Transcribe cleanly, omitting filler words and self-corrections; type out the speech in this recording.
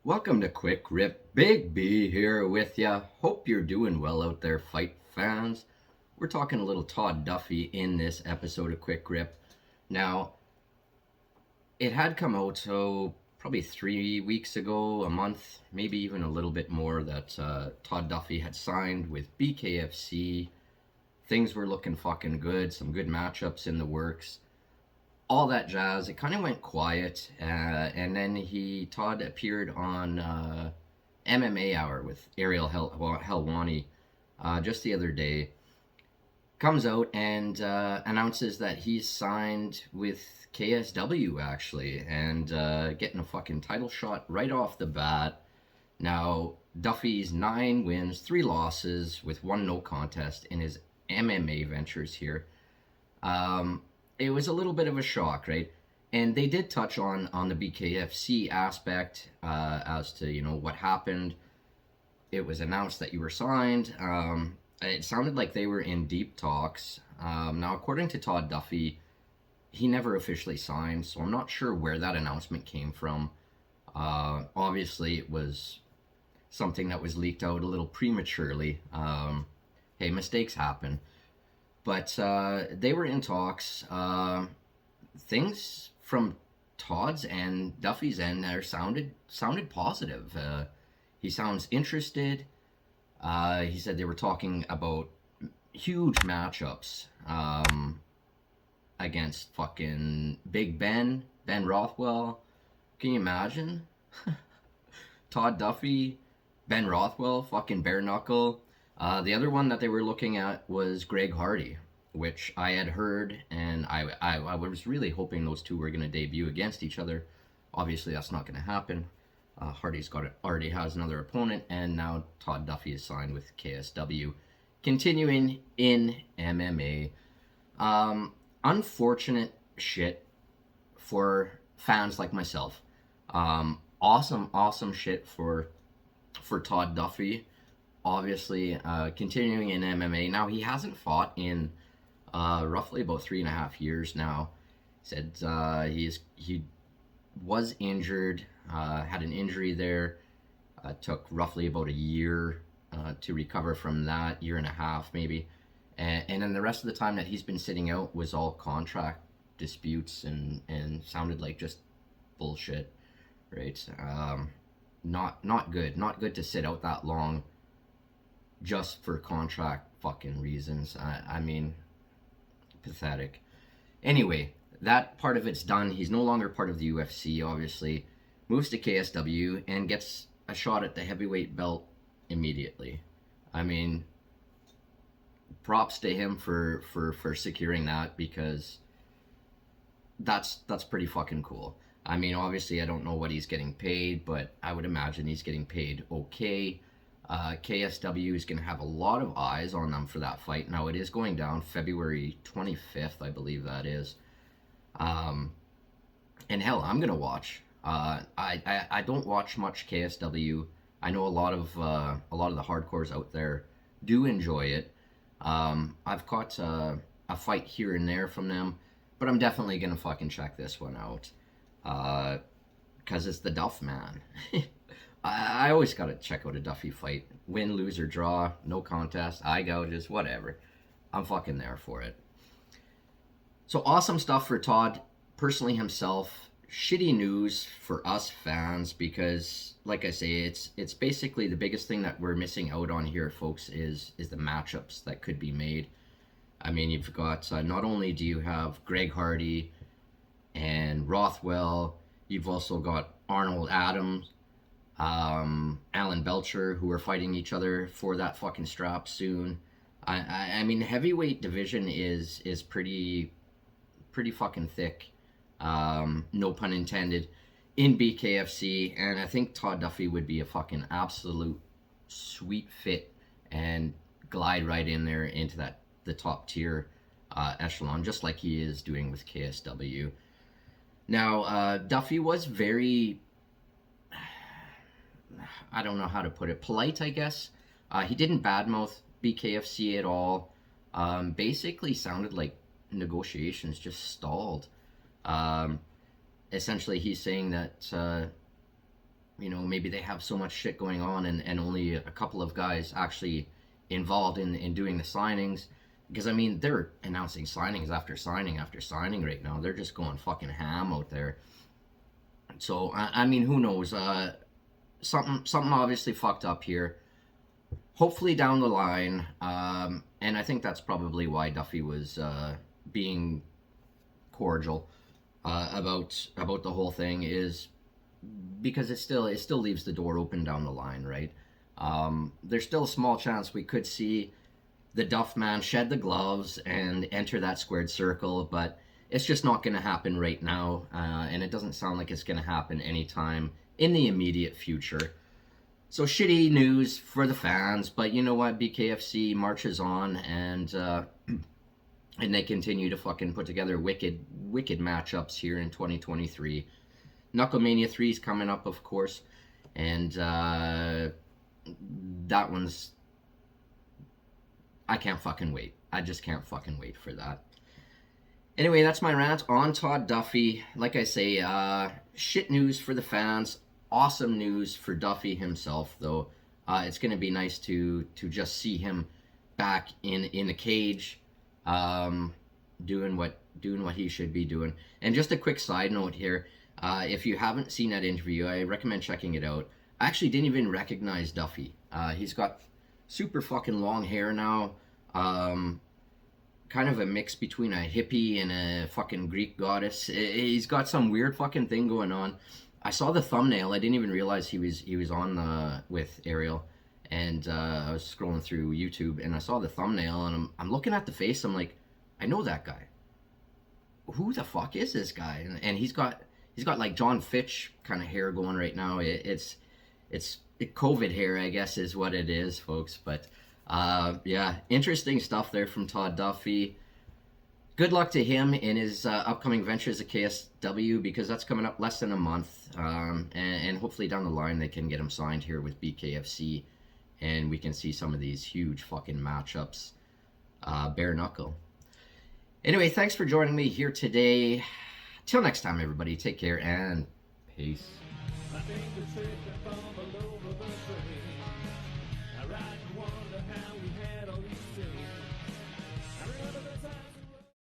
Welcome to Quick Rip. Big B here with ya. Hope you're doing well out there, fight fans. We're talking a little Todd Duffy in this episode of Quick Rip. Now, it had come out, so probably 3 weeks ago, a month, maybe even a little bit more, that Todd Duffy had signed with BKFC. Things were looking fucking good, some good matchups in the works, all that jazz. It kind of went quiet, and then Todd appeared on MMA Hour with Ariel Helwani just the other day. Comes out and announces that he's signed with KSW actually, and getting a fucking title shot right off the bat. Now Duffy's 9 wins, 3 losses, with 1 no contest in his MMA ventures here. It was a little bit of a shock, right? And they did touch on the BKFC aspect as to what happened. It was announced that you were signed. It sounded like they were in deep talks. Now, according to Todd Duffy, he never officially signed, so I'm not sure where that announcement came from. Obviously, it was something that was leaked out a little prematurely. Hey, mistakes happen. But they were in talks. Things from Todd's and Duffy's end there sounded positive. He sounds interested. He said they were talking about huge matchups against fucking Big Ben Rothwell. Can you imagine? Todd Duffy, Ben Rothwell, fucking bare knuckle. The other one that they were looking at was Greg Hardy, which I had heard, and I was really hoping those two were going to debut against each other. Obviously, that's not going to happen. Hardy's already has another opponent, and now Todd Duffy is signed with KSW. Continuing in MMA, unfortunate shit for fans like myself. Awesome shit for Todd Duffy. Obviously, continuing in MMA. Now, he hasn't fought in roughly about 3.5 years now. Said he was injured, had an injury there. Took roughly about a year to recover from that, 1.5 years maybe. And then the rest of the time that he's been sitting out was all contract disputes and sounded like just bullshit, right? Not good. Not good to sit out that long just for contract fucking reasons. I mean, pathetic. Anyway, that part of it's done. He's no longer part of the UFC, obviously. Moves to KSW and gets a shot at the heavyweight belt immediately. I mean, props to him for securing that, because that's pretty fucking cool. I mean, obviously, I don't know what he's getting paid, but I would imagine he's getting paid okay. KSW is going to have a lot of eyes on them for that fight. Now, it is going down February 25th, I believe that is. And hell, I'm going to watch. I don't watch much KSW. I know a lot of the hardcores out there do enjoy it. I've caught a fight here and there from them, but I'm definitely going to fucking check this one out. Because it's the Duff man. I always gotta check out a Duffy fight. Win, lose, or draw, no contest, eye gouges, whatever. I'm fucking there for it. So awesome stuff for Todd, personally himself. Shitty news for us fans, because, like I say, it's basically the biggest thing that we're missing out on here, folks, is the matchups that could be made. I mean, you've got, not only do you have Greg Hardy and Rothwell, you've also got Arnold Adams, Alan Belcher, who are fighting each other for that fucking strap soon. I mean, heavyweight division is pretty fucking thick. No pun intended, in BKFC, and I think Todd Duffy would be a fucking absolute sweet fit and glide right in there into the top tier echelon, just like he is doing with KSW. Now, Duffy was very, I don't know how to put it, polite, I guess. He didn't badmouth BKFC at all. Basically sounded like negotiations just stalled. Essentially, he's saying that maybe they have so much shit going on, and only a couple of guys actually involved in doing the signings. Because, I mean, they're announcing signings after signing right now. They're just going fucking ham out there. So, I mean, who knows? Something obviously fucked up here. Hopefully down the line, and I think that's probably why Duffy was being cordial about the whole thing, is because it still leaves the door open down the line, right? There's still a small chance we could see the Duff man shed the gloves and enter that squared circle, but it's just not going to happen right now, and it doesn't sound like it's going to happen anytime in the immediate future. So shitty news for the fans, but you know what? BKFC marches on, and they continue to fucking put together wicked matchups here in 2023. Knucklemania 3 is coming up, of course, and that one's... I can't fucking wait. I just can't fucking wait for that. Anyway, that's my rant on Todd Duffy. Like I say, shit news for the fans. Awesome news for Duffy himself, though. It's going to be nice to just see him back in the cage, doing what he should be doing. And just a quick side note here, if you haven't seen that interview, I recommend checking it out. I actually didn't even recognize Duffy. He's got super fucking long hair now, kind of a mix between a hippie and a fucking Greek goddess. He's got some weird fucking thing going on. I saw the thumbnail. I didn't even realize he was on with Ariel, and I was scrolling through YouTube and I saw the thumbnail, and I'm looking at the face. I'm like, I know that guy. Who the fuck is this guy? And he's got like John Fitch kind of hair going right now. It's COVID hair, I guess, is what it is, folks. But yeah, interesting stuff there from Todd Duffy. Good luck to him in his upcoming ventures at KSW, because that's coming up less than a month. And hopefully down the line they can get him signed here with BKFC, and we can see some of these huge fucking matchups bare knuckle. Anyway, thanks for joining me here today. Till next time, everybody, take care and peace.